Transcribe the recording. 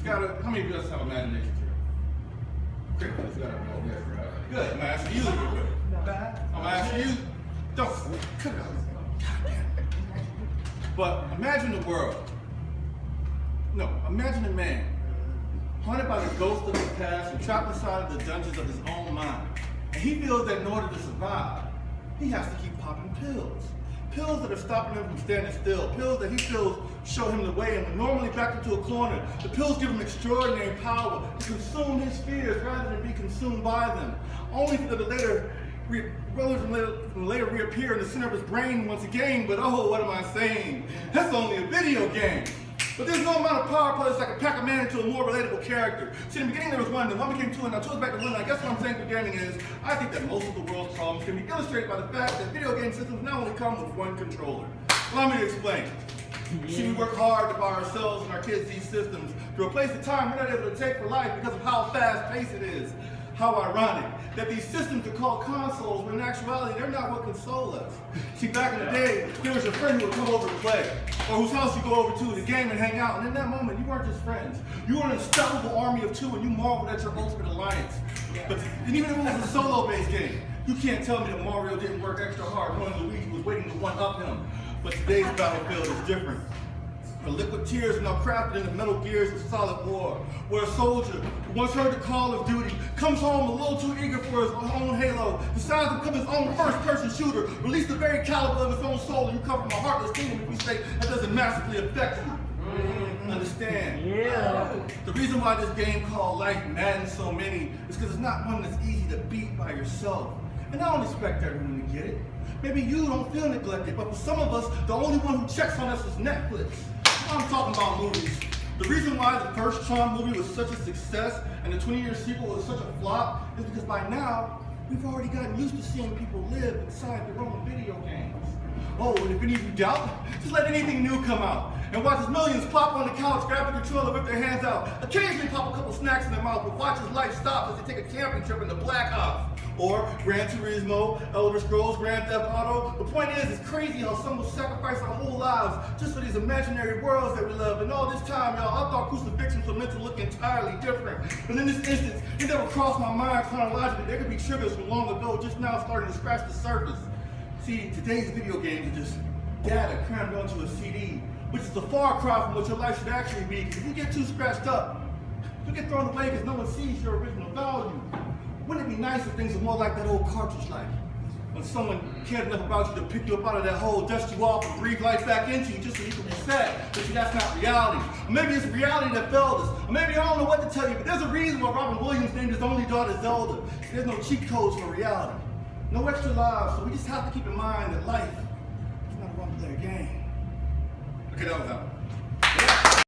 gotta, how many of you guys have imagination here? Okay, it's gotta go, yes, right. Good, I'm asking you to do it. I'm asking you, don't, cut it out. God damn. But imagine the world. No, imagine a man haunted by the ghost of his past and trapped inside of the dungeons of his own mind. And he feels that in order to survive, he has to keep popping pills. Pills that are stopping him from standing still. Pills that he feels show him the way and when normally backed into a corner. The pills give him extraordinary power to consume his fears rather than be consumed by them. Only for the later reappear in the center of his brain once again. But oh, what am I saying? That's only a video game. But there's no amount of power players that can pack a man into a more relatable character. See, in the beginning there was one, then one became two, and now two is back to one. And I guess what I'm saying for gaming is, I think that most of the world's problems can be illustrated by the fact that video game systems now only come with one controller. Allow me to explain. See, we work hard to buy ourselves and our kids these systems to replace the time we're not able to take for life because of how fast-paced it is. How ironic that these systems are called consoles, when in actuality, they're not what console us. See, back in the day, there was a friend who would come over to play, or whose house you go over to game and hang out, and in that moment, you weren't just friends. You were an unstoppable army of two, and you marveled at your ultimate alliance. But and even if it was a solo-based game, you can't tell me that Mario didn't work extra hard knowing Luigi was waiting to one-up him. But today's battlefield is different. The liquid tears are now crafted into metal gears of solid war, where a soldier who once heard the call of duty comes home a little too eager for his own halo, decides to become his own first-person shooter, release the very caliber of his own soul, and you come from a heartless kingdom if you say that doesn't massively affect you. Understand? Yeah. The reason why this game called life maddens so many is because it's not one that's easy to beat by yourself. And I don't expect everyone to get it. Maybe you don't feel neglected, but for some of us, the only one who checks on us is Netflix. I'm talking about movies. The reason why the first Tron movie was such a success and the 20-year sequel was such a flop is because by now, we've already gotten used to seeing people live inside their own video games. Oh, and if any of you doubt, just let anything new come out and watch as millions plop on the couch, grab the controller, whip their hands out, occasionally pop a couple snacks in their mouth, but watch as life stops as they take a camping trip into Black Ops. Or Gran Turismo, Elder Scrolls, Grand Theft Auto. The point is, it's crazy how some will sacrifice our whole lives just for these imaginary worlds that we love. And all this time, y'all, I thought crucifixions were meant to look entirely different. But in this instance, it never crossed my mind chronologically. There could be triggers from long ago just now starting to scratch the surface. See, today's video games are just data crammed onto a CD, which is a far cry from what your life should actually be. If you get too scratched up, you get thrown away because no one sees your original value. Wouldn't it be nice if things were more like that old cartridge life? When someone cared enough about you to pick you up out of that hole, dust you off, and breathe life back into you just so you can reset. But see, that's not reality. Or maybe it's reality that failed us. Or maybe I don't know what to tell you, but there's a reason why Robin Williams named his only daughter Zelda. There's no cheat codes for reality. No extra lives, so we just have to keep in mind that life is not a one-player game. Okay, that was out.